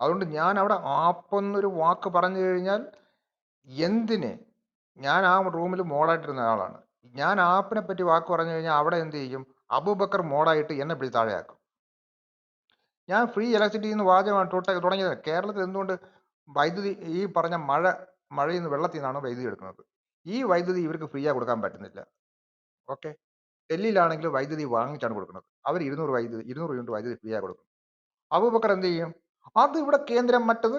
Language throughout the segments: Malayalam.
അതുകൊണ്ട് ഞാൻ അവിടെ ആപ്പെന്നൊരു വാക്ക് പറഞ്ഞു കഴിഞ്ഞാൽ എന്തിന്, ഞാൻ ആ റൂമിൽ മോഡായിട്ടിരുന്ന ആളാണ്. ഞാൻ ആപ്പിനെ പറ്റി വാക്ക് പറഞ്ഞു കഴിഞ്ഞാൽ അവിടെ എന്ത് ചെയ്യും, അബൂബക്കർ മോഡായിട്ട് എന്നെ പിടിച്ച് താഴെയാക്കും. ഞാൻ ഫ്രീ ഇലക്ട്രിസിറ്റി എന്ന് വാചകമാണ് തുടങ്ങിയത്. കേരളത്തിൽ എന്തുകൊണ്ട് വൈദ്യുതി ഈ പറഞ്ഞ മഴയിൽ നിന്ന് വെള്ളത്തിൽ നിന്നാണ് വൈദ്യുതി എടുക്കുന്നത്. ഈ വൈദ്യുതി ഇവർക്ക് ഫ്രീ ആയി കൊടുക്കാൻ പറ്റുന്നില്ല. ഓക്കെ, ഡൽഹിയിലാണെങ്കിൽ വൈദ്യുതി വാങ്ങിച്ചാണ് കൊടുക്കുന്നത്. അവർ 200 യൂണിറ്റ് വൈദ്യുതി ഫ്രീ ആയി കൊടുക്കും. അബൂബക്കർ എന്ത് ചെയ്യും, അത് ഇവിടെ കേന്ദ്രം മറ്റത്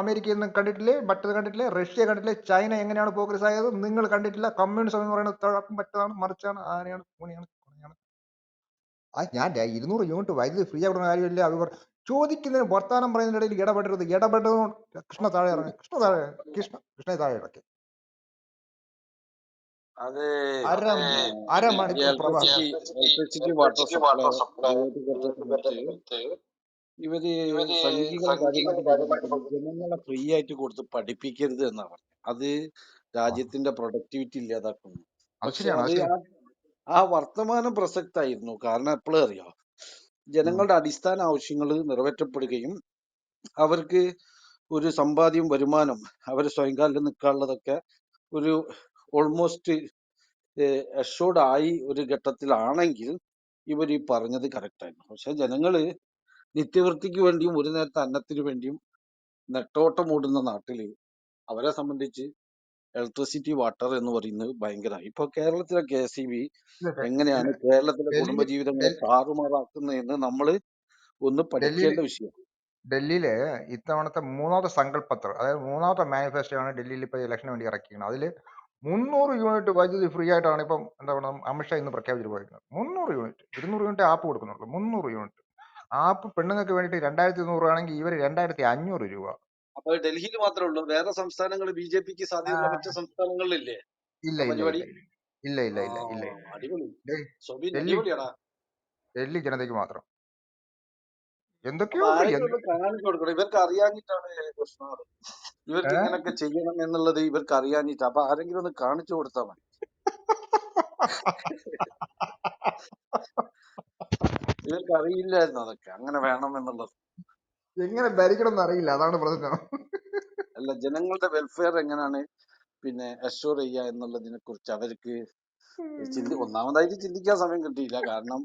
അമേരിക്കയിൽ നിന്ന് കണ്ടിട്ടില്ലേ, മറ്റത് കണ്ടിട്ടില്ലേ, റഷ്യ കണ്ടിട്ടില്ലേ, ചൈന എങ്ങനെയാണ് പ്രോഗ്രസ് ആയത് നിങ്ങൾ കണ്ടിട്ടില്ല, കമ്മ്യൂണിസം എന്ന് പറയുന്നത് തഴപ്പം പറ്റതാണ്, മറിച്ചാണ്, ആനയാണ്, പൂണിയാണ്, കുണിയാണ്. ഞാൻ 200 യൂണിറ്റ് വൈദ്യുതി ഫ്രീ ആക്കുന്ന കാര്യമില്ല. അവർ ചോദിക്കുന്നതിന് വർത്താനം പറയുന്നതിനിടയിൽ ഇടപെടുന്നു. കൃഷ്ണ താഴെ ഇറങ്ങി, കൃഷ്ണ താഴെ ഇറക്കി. അത് അരമണിക്കൂർ പ്രഭാഷണം. ഇലക്ട്രിസിറ്റി വാട്ടർ സപ്ലൈ സമയത്ത് ഇവര് സംഘികളെ കാര്യമായിട്ട് പറഞ്ഞിട്ടുണ്ട്, ജനങ്ങളെ ഫ്രീ ആയിട്ട് കൊടുത്ത് പഠിപ്പിക്കരുത് എന്നാണ് പറഞ്ഞത്. അത് രാജ്യത്തിന്റെ പ്രൊഡക്ടിവിറ്റി ഇല്ലാതാക്കുന്നു. പക്ഷെ അത് ആ വർത്തമാനം പ്രസക്തായിരുന്നു. കാരണം എപ്പോഴും അറിയാം, ജനങ്ങളുടെ അടിസ്ഥാന ആവശ്യങ്ങൾ നിറവേറ്റപ്പെടുകയും അവർക്ക് ഒരു സമ്പാദ്യം, വരുമാനം, അവർ സ്വയം കാലിൽ നിൽക്കാനുള്ളതൊക്കെ ഒരു ഓൾമോസ്റ്റ് അഷോർഡ് ആയി ഒരു ഘട്ടത്തിലാണെങ്കിൽ ഇവർ ഈ പറഞ്ഞത് കറക്റ്റ് ആയിരുന്നു. പക്ഷെ ജനങ്ങള് നിത്യവൃത്തിക്ക് വേണ്ടിയും ഒരു നേരത്തെ അന്നത്തിന് വേണ്ടിയും നെട്ടോട്ടം ഓടുന്ന നാട്ടില് അവരെ സംബന്ധിച്ച് ഇലക്ട്രിസിറ്റി വാട്ടർ എന്ന് പറയുന്നത് ഭയങ്കരമായി. ഇപ്പൊ കേരളത്തിലെ KSEB എങ്ങനെയാണ് കേരളത്തിലെ കുടുംബജീവിതങ്ങളെ താറുമാറാക്കുന്നതെന്ന് നമ്മള് ഒന്ന് പഠിക്കേണ്ട വിഷയം. ഡൽഹിയില് ഇത്തവണത്തെ 3ാമത്തെ സങ്കല്പത്രം, അതായത് 3ാമത്തെ മാനിഫെസ്റ്റോ ആണ് ഡൽഹിയിൽ ഇപ്പൊ ഇലക്ഷന് വേണ്ടി ഇറക്കിയത്. അതില് 300 യൂണിറ്റ് വൈദ്യുതി ഫ്രീ ആയിട്ടാണ് ഇപ്പം എന്താ പറയുക അമിത്ഷാ ഇന്ന് പ്രഖ്യാപിച്ചിട്ട് പോയിരുന്നത്. 300 യൂണിറ്റ്, 200 യൂണിറ്റ് ആപ്പ് കൊടുക്കുന്നുള്ളൂ. 300 യൂണിറ്റ് ആപ്പ് പെണ്ണുങ്ങൾക്ക് വേണ്ടിയിട്ട് 2200 ആണെങ്കിൽ ഇവർ 2500 രൂപ. അപ്പൊ ഡൽഹിയിൽ മാത്രമേ ഉള്ളൂ, വേറെ സംസ്ഥാനങ്ങൾ BJPക്ക് സാധ്യതയുള്ള മറ്റു സംസ്ഥാനങ്ങളിലില്ലേ പരിപാടി? അടിപൊളി, അടിപൊളിയാടാ. ഡൽഹി ജനതയ്ക്ക് മാത്രം. അപ്പൊ ആരെങ്കിലും കാണിച്ചു കൊടുക്കണം. ഇവർക്ക് അറിയാഞ്ഞിട്ടാണ് കൃഷ്ണ, ഇവർക്ക് ഇങ്ങനൊക്കെ ചെയ്യണം എന്നുള്ളത് ഇവർക്ക് അറിയാഞ്ഞിട്ട്. അപ്പൊ ആരെങ്കിലും ഒന്ന് കാണിച്ചു കൊടുത്താൽ മതി. ഇവർക്ക് അറിയില്ലായിരുന്നു അതൊക്കെ അങ്ങനെ വേണം എന്നുള്ളത്. എങ്ങനെ ഭരിക്കണം എന്ന് അറിയില്ല, അതാണ് പ്രശ്നം. അല്ല, ജനങ്ങളുടെ വെൽഫെയർ എങ്ങനെയാണ് പിന്നെ അഷ്യൂർ ചെയ്യുക എന്നുള്ളതിനെ കുറിച്ച് അവർക്ക് ഒന്നാമതായിട്ട് ചിന്തിക്കാൻ സമയം കിട്ടിയില്ല. കാരണം